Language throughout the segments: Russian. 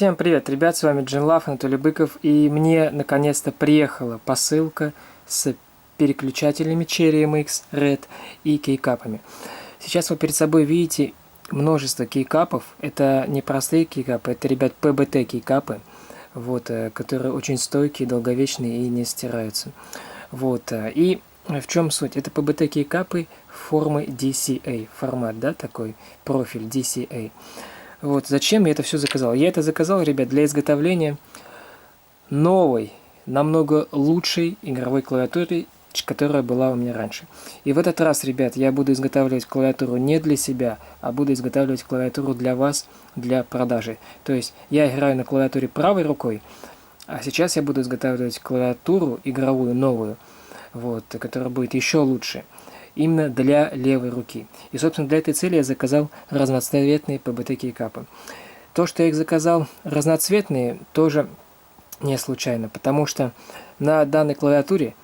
Всем привет, ребят, с вами Джинлав, Анатолий Быков, и мне наконец-то приехала посылка с переключателями Cherry MX, Red и кейкапами. Сейчас вы перед собой видите множество кейкапов, это не простые кейкапы, это, ребят, ПБТ кейкапы, вот, которые очень стойкие, долговечные и не стираются. Вот, и в чем суть? Это ПБТ кейкапы формы DCA, формат, да, такой профиль DCA. Вот, зачем я это все заказал? Я это заказал, ребят, для изготовления новой, намного лучшей игровой клавиатуры, которая была у меня раньше. И в этот раз, ребят, я буду изготавливать клавиатуру не для себя, а буду изготавливать клавиатуру для вас, для продажи. То есть я играю на клавиатуре правой рукой, а сейчас я буду изготавливать клавиатуру игровую, новую, вот, которая будет еще лучше. Именно для левой руки. И, собственно, для этой цели я заказал разноцветные ПБТ кейкапы. То, что я их заказал разноцветные, тоже не случайно, потому что на данной клавиатуре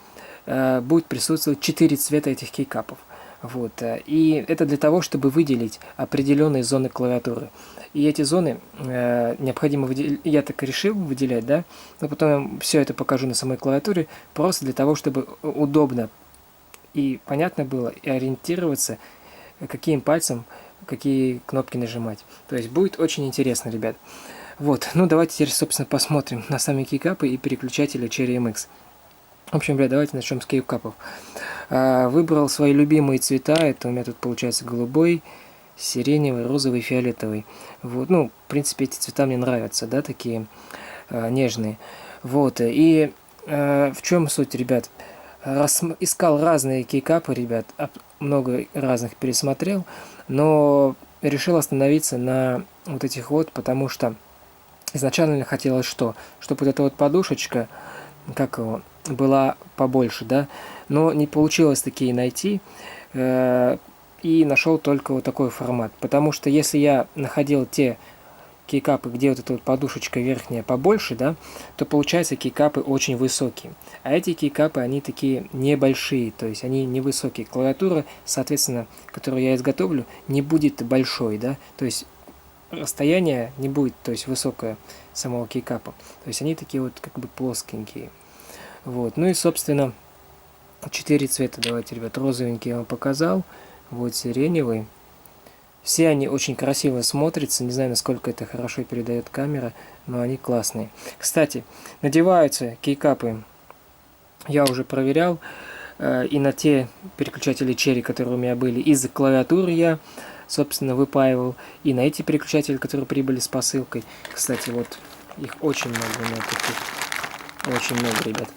будет присутствовать 4 цвета этих кейкапов. Вот. И это для того, чтобы выделить определенные зоны клавиатуры. И эти зоны необходимо выделять, я так решил выделять, да, но потом я все это покажу на самой клавиатуре, просто для того, чтобы удобно и понятно было, и ориентироваться, каким пальцем, какие кнопки нажимать. То есть будет очень интересно, ребят. Вот, ну давайте теперь, собственно, посмотрим на сами кейкапы и переключатели Cherry MX. В общем, ребят, давайте начнем с кейкапов. Выбрал свои любимые цвета. Это у меня тут получается голубой, сиреневый, розовый, фиолетовый. Вот, ну, в принципе, эти цвета мне нравятся, да, такие нежные. Вот, и в чем суть, ребят? Искал разные кейкапы, ребят, много разных пересмотрел, но решил остановиться на вот этих вот, потому что изначально хотелось что? Чтобы вот эта вот подушечка, как его, была побольше, да, но не получилось такие найти, и нашел только вот такой формат, потому что если я находил те кейкапы, где вот эта вот подушечка верхняя побольше, да, то получается кейкапы очень высокие. А эти кейкапы, они такие небольшие, то есть они невысокие. Клавиатура, соответственно, которую я изготовлю, не будет большой, да, то есть расстояние не будет, то есть высокое самого кейкапа. То есть они такие вот как бы плоскенькие. Вот, ну и, собственно, 4 цвета, давайте, ребят, розовенький я вам показал, вот сиреневый. Все они очень красиво смотрятся, не знаю, насколько это хорошо передает камера, но они классные. Кстати, надеваются кейкапы, я уже проверял, и на те переключатели Cherry, которые у меня были, из клавиатуры я, собственно, выпаивал, и на эти переключатели, которые прибыли с посылкой. Кстати, вот их очень много, у меня таких, очень много, ребят.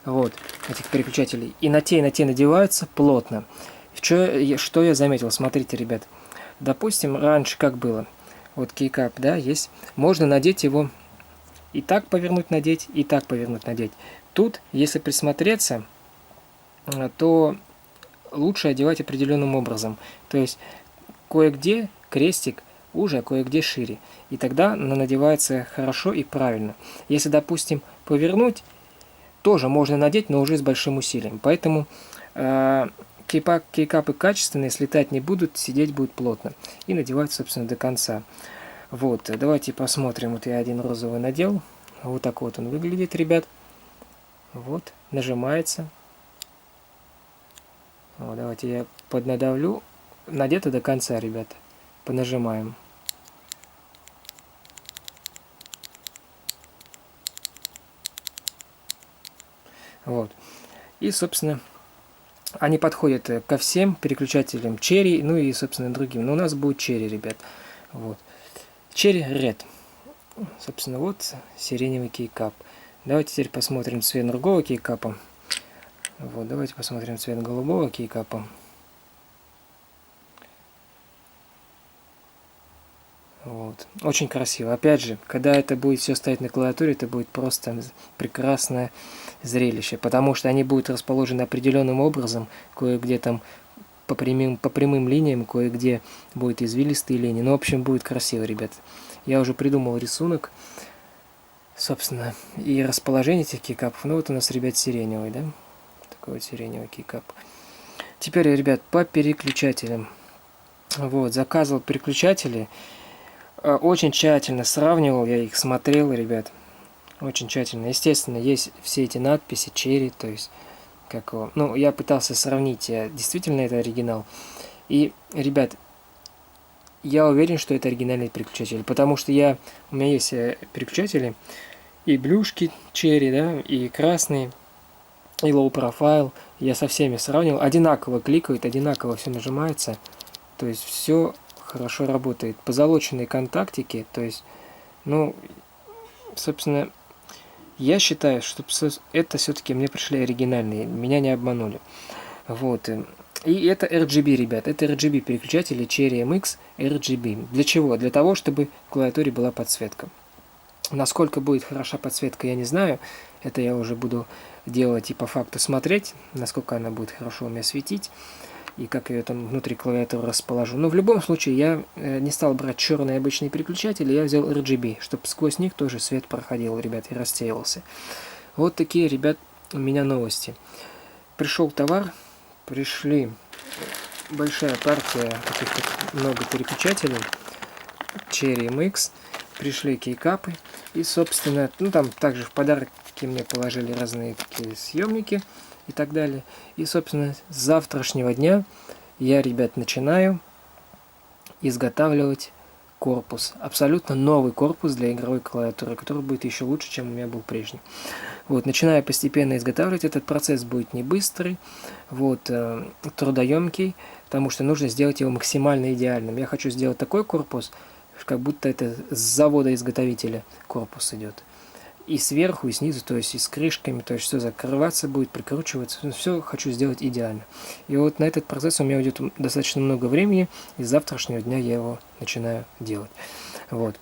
Вот, этих переключателей. И на те надеваются плотно. Что я заметил? Смотрите, ребят. Допустим, раньше как было? Вот кейкап, да, есть. Можно надеть его и так повернуть, надеть, и так повернуть, надеть. Тут, если присмотреться, то лучше одевать определенным образом. То есть, кое-где крестик уже, а кое-где шире. И тогда она надевается хорошо и правильно. Если, допустим, повернуть, тоже можно надеть, но уже с большим усилием. Поэтому кейкапы качественные, слетать не будут, сидеть будет плотно. И надевать, собственно, до конца. Вот, давайте посмотрим. Вот я один розовый надел. Вот так вот он выглядит, ребят. Вот, нажимается. Вот, давайте я поднадавлю. Надето до конца, ребята. Понажимаем. Вот. И, собственно, они подходят ко всем переключателям Cherry, ну и, собственно, другим. Но у нас будет Cherry, ребят. Вот. Cherry Red. Собственно, вот сиреневый кейкап. Давайте теперь посмотрим цвет другого кейкапа. Вот, давайте посмотрим цвет голубого кейкапа. Вот. Очень красиво. Опять же, когда это будет все стоять на клавиатуре, это будет просто прекрасное зрелище, потому что они будут расположены определенным образом, кое-где там по прямым линиям, кое-где будет извилистые линии. Ну, в общем, будет красиво, ребят. Я уже придумал рисунок, собственно, и расположение этих кейкапов. Ну, вот у нас, ребят, сиреневый, да? Такой вот сиреневый кейкап. Теперь, ребят, по переключателям. Вот, заказывал переключатели. Очень тщательно сравнивал, я их смотрел, ребят. Очень тщательно. Естественно, есть все эти надписи, Cherry, то есть, как его... Ну, я пытался сравнить, действительно это оригинал. И, ребят, я уверен, что это оригинальный переключатель, потому что у меня есть переключатели, и блюшки Cherry, да, и красные, и low profile. Я со всеми сравнил. Одинаково кликают, одинаково все нажимается. То есть все хорошо работает. Позолоченные контактики, то есть, ну, собственно, я считаю, что это все-таки мне пришли оригинальные, меня не обманули. Вот. И это RGB, ребят. Это RGB переключатели Cherry MX RGB. Для чего? Для того, чтобы в клавиатуре была подсветка. Насколько будет хороша подсветка, я не знаю. Это я уже буду делать и по факту смотреть, насколько она будет хорошо у меня светить. И как я ее там внутри клавиатуры расположу. Но в любом случае я не стал брать черные обычные переключатели, я взял RGB, чтобы сквозь них тоже свет проходил, ребят, и рассеивался. Вот такие, ребят, у меня новости. Пришел товар, пришли большая партия, каких-то много переключателей, Cherry MX, пришли кейкапы, и, собственно, ну там также в подарки мне положили разные такие съемники и так далее. И, собственно, с завтрашнего дня я, ребят, начинаю изготавливать корпус. Абсолютно новый корпус для игровой клавиатуры, который будет еще лучше, чем у меня был прежний. Вот, начинаю постепенно изготавливать. Этот процесс будет не быстрый, вот, трудоемкий, потому что нужно сделать его максимально идеальным. Я хочу сделать такой корпус, как будто это с завода-изготовителя корпус идет. И сверху, и снизу, то есть и с крышками, то есть все закрываться будет, прикручиваться. Все хочу сделать идеально. И вот на этот процесс у меня уйдет достаточно много времени, и с завтрашнего дня я его начинаю делать. Вот.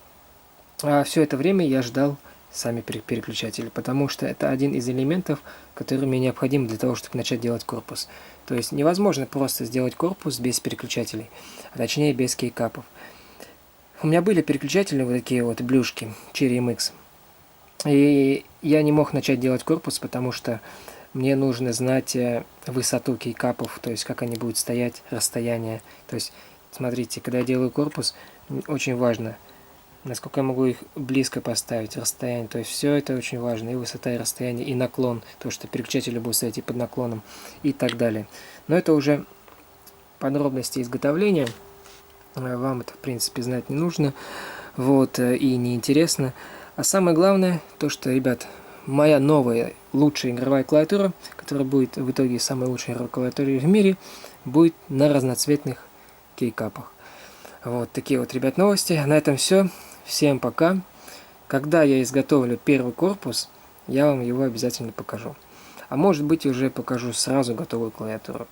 А все это время я ждал сами переключатели, потому что это один из элементов, который мне необходим для того, чтобы начать делать корпус. То есть невозможно просто сделать корпус без переключателей, а точнее без кейкапов. У меня были переключатели вот такие вот блюшки Cherry MX. И я не мог начать делать корпус, потому что мне нужно знать высоту кейкапов, то есть как они будут стоять, расстояние. То есть, смотрите, когда я делаю корпус, очень важно, насколько я могу их близко поставить, расстояние. То есть все это очень важно, и высота, и расстояние, и наклон, то что переключатели будут стоять и под наклоном, и так далее. Но это уже подробности изготовления, вам это в принципе знать не нужно, вот, и не интересно. А самое главное, то что, ребят, моя новая, лучшая игровая клавиатура, которая будет в итоге самой лучшей игровой клавиатурой в мире, будет на разноцветных кейкапах. Вот такие вот, ребят, новости. На этом все. Всем пока. Когда я изготовлю первый корпус, я вам его обязательно покажу. А может быть, уже покажу сразу готовую клавиатуру.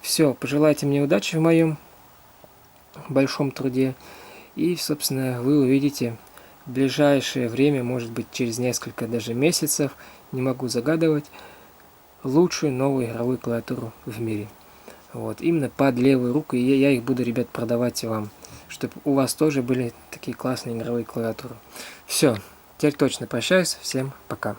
Все, пожелайте мне удачи в моем большом труде. И, собственно, вы увидите в ближайшее время, может быть через несколько даже месяцев, не могу загадывать, лучшую новую игровую клавиатуру в мире. Вот, именно под левую руку, и я их буду, ребят, продавать вам, чтобы у вас тоже были такие классные игровые клавиатуры. Все, теперь точно прощаюсь, всем пока.